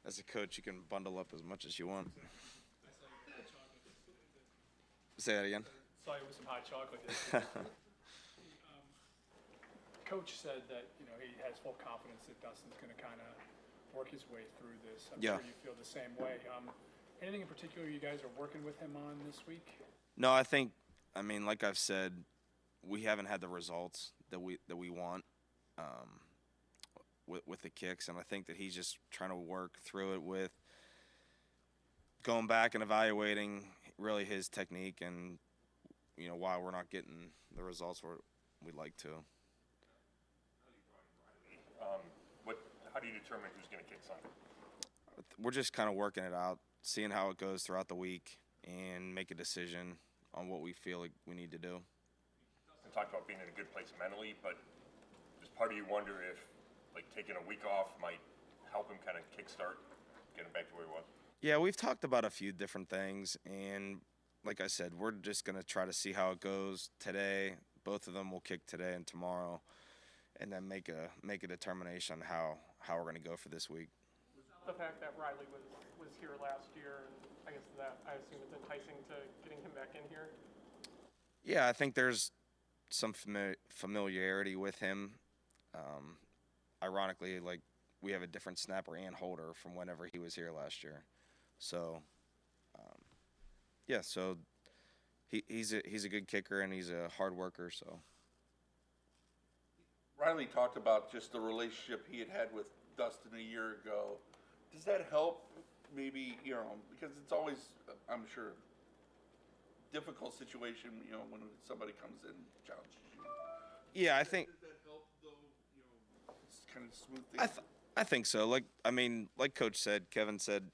As a coach, you can bundle up as much as you want. Say that again. Saw you with some hot chocolate yesterday. Coach said that he has full confidence that Dustin's going to kind of work his way through this. I'm Yeah. sure you feel the same way. Anything in particular you guys are working with him on this week? No, I mean, like I've said, we haven't had the results that we want with the kicks, and I think that he's just trying to work through it with going back and evaluating really his technique and why we're not getting the results we'd like to. How do you determine who's going to kick Sunday? We're just kind of working it out, seeing how it goes throughout the week, and make a decision on what we feel like we need to do. You talked about being in a good place mentally, but does part of you wonder if taking a week off might help him kind of kickstart getting back to where he was? Yeah, we've talked about a few different things, and like I said, we're just going to try to see how it goes today. Both of them will kick today and tomorrow, and then make a determination on how we're going to go for this week. The fact that Riley was here last year, and I guess that I assume it's enticing to getting him back in here. Yeah, I think there's some familiarity with him. Ironically, we have a different snapper and holder from whenever he was here last year. So, so he's a good kicker and he's a hard worker. So Riley talked about just the relationship he had with Dustin a year ago. Does that help? Maybe because it's always, I'm sure, difficult situation. When somebody comes in and challenges you. Yeah, I think. Does that help though? Kind of smooth things. I think so. Like Coach said, Kevin said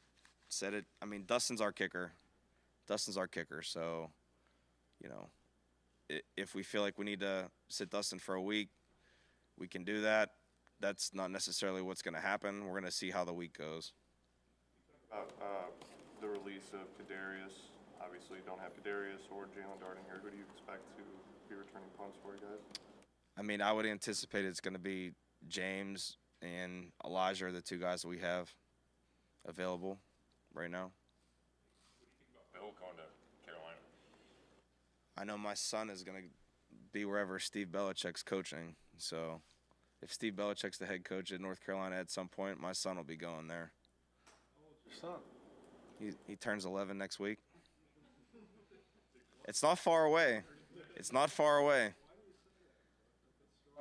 it. I mean, Dustin's our kicker. So, if we feel like we need to sit Dustin for a week, we can do that. That's not necessarily what's going to happen. We're going to see how the week goes. The release of Kadarius. Obviously, you don't have Kadarius or Jalen Darden here. Who do you expect to be returning punts for you guys? I mean, I would anticipate it's going to be James and Elijah are the two guys that we have available right now. What do you think about Bill going to Carolina? I know my son is going to be wherever Steve Belichick's coaching. So if Steve Belichick's the head coach at North Carolina at some point, my son will be going there. How old's your son? He turns 11 next week. It's not far away. Strong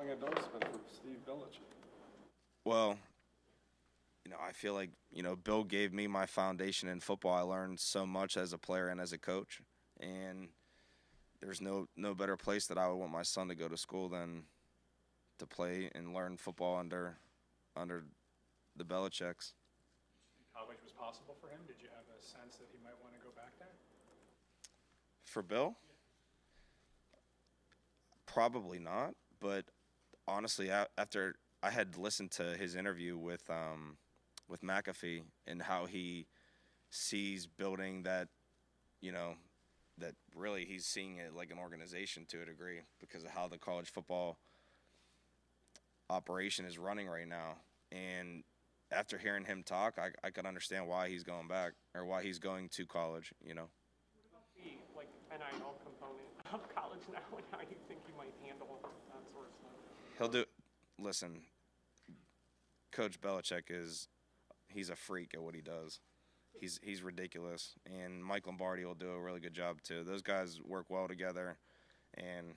endorsement from Steve Belichick. Well, I feel like, Bill gave me my foundation in football. I learned so much as a player and as a coach. And there's no better place that I would want my son to go to school than to play and learn football under the Belichicks. College was possible for him. Did you have a sense that he might want to go back there? For Bill? Probably not. But honestly, after I had listened to his interview with McAfee and how he sees building that, that really he's seeing it like an organization to a degree because of how the college football operation is running right now. And after hearing him talk, I could understand why he's going back or why he's going to college, What about the NIL component of college now, and how you think you might handle that sort of stuff? Listen, Coach Belichick he's a freak at what he does. He's ridiculous, and Mike Lombardi will do a really good job too. Those guys work well together, and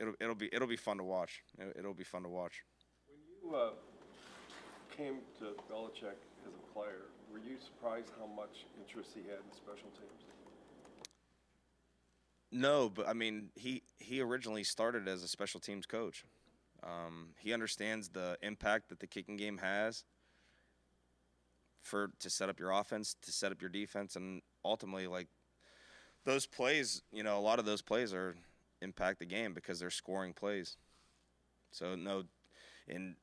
it'll be fun to watch. It'll be fun to watch. When you came to Belichick as a player, were you surprised how much interest he had in special teams? No, but I mean, he originally started as a special teams coach. He understands the impact that the kicking game has to set up your offense, to set up your defense, and ultimately, those plays, a lot of those plays impact the game because they're scoring plays. So no, and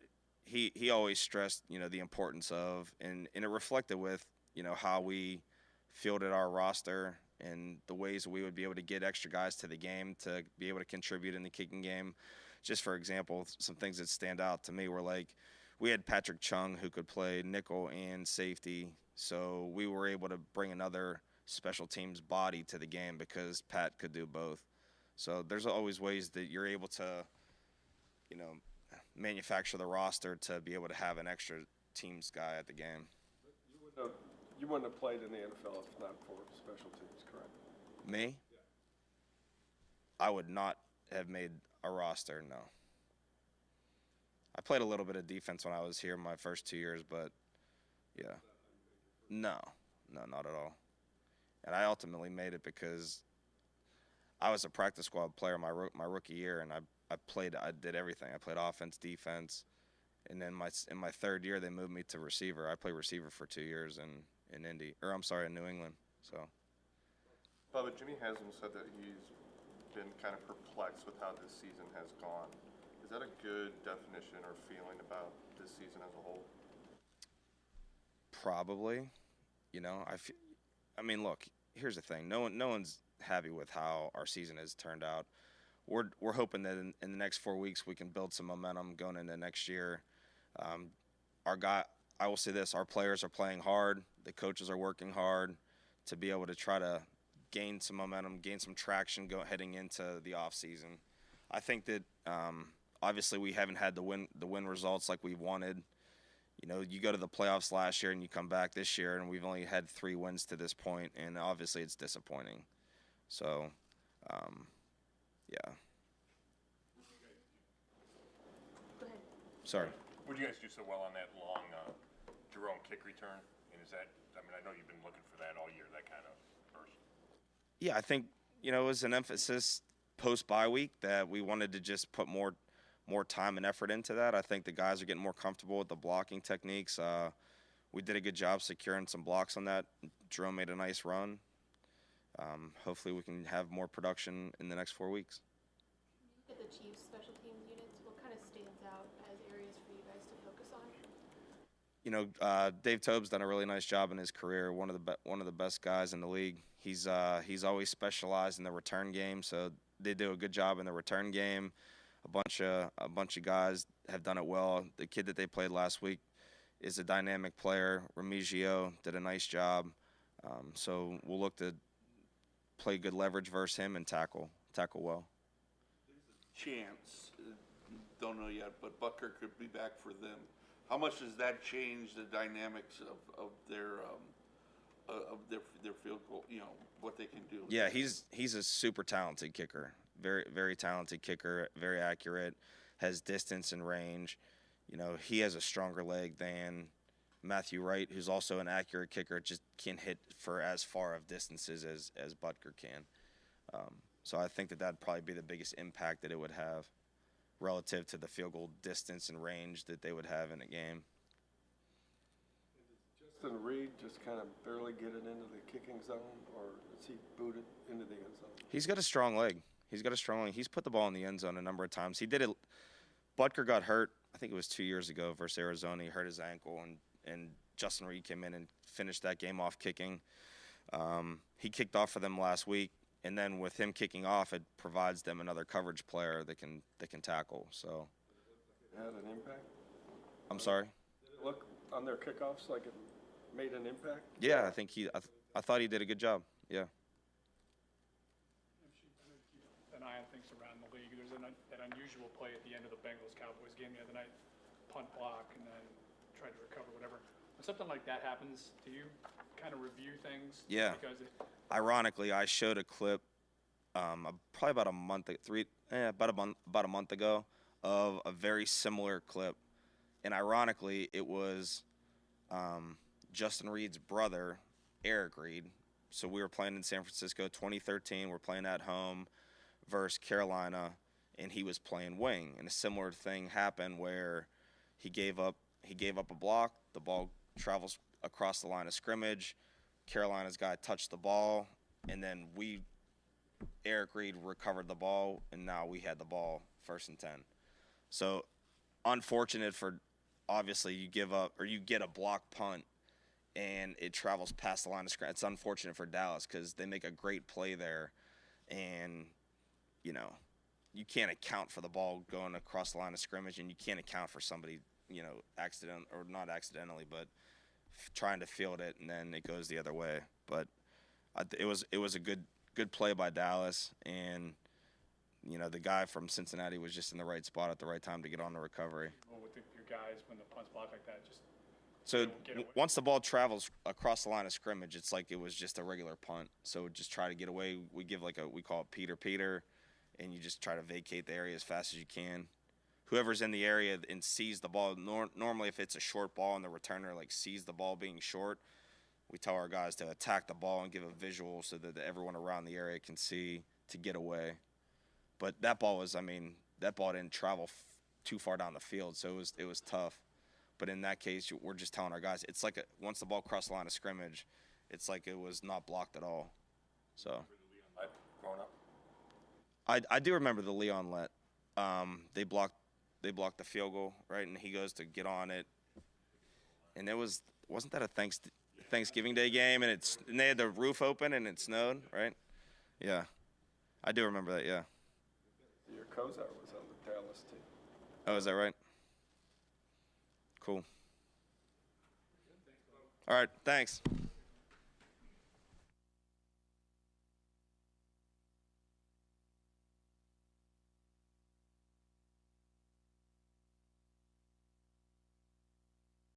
he always stressed, the importance of, and it reflected with, how we fielded our roster and the ways we would be able to get extra guys to the game to be able to contribute in the kicking game. Just for example, some things that stand out to me were we had Patrick Chung who could play nickel and safety, so we were able to bring another special teams body to the game because Pat could do both. So there's always ways that you're able to, manufacture the roster to be able to have an extra teams guy at the game. You wouldn't have played in the NFL if not for special teams, correct? Me? I would not have made a roster, no. I played a little bit of defense when I was here my first 2 years, but yeah. No, not at all. And I ultimately made it because I was a practice squad player my rookie year, and I did everything. I played offense, defense, and then in my third year they moved me to receiver. I played receiver for 2 years in New England. So. Bubba, Jimmy Haslam said that he's been kind of perplexed with how this season has gone. Is that a good definition or feeling about this season as a whole? Probably. Look, here's the thing. No one's happy with how our season has turned out. We're hoping that in the next 4 weeks we can build some momentum going into next year. I will say this: our players are playing hard. The coaches are working hard to be able to try to gain some momentum, gain some traction heading into the off season. I think that obviously we haven't had the win results like we wanted. You go to the playoffs last year and you come back this year, and we've only had 3 wins to this point, and obviously it's disappointing. So, yeah. Go ahead. Sorry. What did you guys do so well on that long Jerome kick return? And I know you've been looking for that all year, that kind of burst. Yeah, I think, it was an emphasis post-bye week that we wanted to just put more time and effort into that. I think the guys are getting more comfortable with the blocking techniques. We did a good job securing some blocks on that. Jerome made a nice run. Hopefully we can have more production in the next 4 weeks. When you look at the Chiefs special teams units, what kind of stands out as areas for you guys to focus on? Dave Tobe's done a really nice job in his career. One of the best guys in the league. He's always specialized in the return game, so they do a good job in the return game. A bunch of guys have done it well. The kid that they played last week is a dynamic player. Remigio did a nice job. So we'll look to play good leverage versus him and tackle well. Chance, don't know yet, but Butker could be back for them. How much does that change the dynamics of their field goal? What they can do. Yeah, he's a super talented kicker. Very, very talented kicker. Very accurate. Has distance and range. He has a stronger leg than Matthew Wright, who's also an accurate kicker. Just can't hit for as far of distances as Butker can. So I think that'd probably be the biggest impact that it would have relative to the field goal distance and range that they would have in a game. Justin Reed just kind of barely get it into the kicking zone, or is he booted into the end zone? He's got a strong leg. He's put the ball in the end zone a number of times. He did it. Butker got hurt, I think it was 2 years ago versus Arizona. He hurt his ankle, and Justin Reed came in and finished that game off kicking. He kicked off for them last week, and then with him kicking off, it provides them another coverage player that can tackle. So. It had an impact? I'm sorry? Did it look on their kickoffs like it made an impact? Yeah, I think I thought he did a good job. Yeah. An eye on things around the league. There's that unusual play at the end of the Bengals-Cowboys game the other night, punt block, and then try to recover whatever. When something like that happens, do you kind of review things? Yeah. Because Ironically, I showed a clip probably about a month ago of a very similar clip, and ironically, it was Justin Reed's brother, Eric Reed. So we were playing in San Francisco, 2013. We're playing at home versus Carolina, and he was playing wing. And a similar thing happened where he gave up a block. The ball travels across the line of scrimmage. Carolina's guy touched the ball, and then Eric Reed recovered the ball, and now we had the ball 1st and 10. So unfortunate for, obviously, you give up or you get a block punt and it travels past the line of scrimmage. It's unfortunate for Dallas because they make a great play there, and you can't account for the ball going across the line of scrimmage, and you can't account for somebody accident or not accidentally, but trying to field it, and then it goes the other way. But it was a good play by Dallas, and the guy from Cincinnati was just in the right spot at the right time to get on the recovery. Well, with your guys, when the punt's blocked like that, just So get away. once the ball travels across the line of scrimmage, it's like it was just a regular punt. So just try to get away. We give we call it Peter, and you just try to vacate the area as fast as you can. Whoever's in the area and sees the ball, normally if it's a short ball and the returner sees the ball being short, we tell our guys to attack the ball and give a visual so that everyone around the area can see to get away. But that ball didn't travel too far down the field, so it was tough. But in that case, we're just telling our guys, it's like once the ball crossed the line of scrimmage, it's like it was not blocked at all. So Growing up? I do remember the Leon let. They blocked the field goal, right, and he goes to get on it. And wasn't that a Thanksgiving Day game, and they had the roof open and it snowed, right? Yeah. I do remember that, yeah. Your Kozar was on the Dallas team. Oh, is that right? Cool. All right, thanks.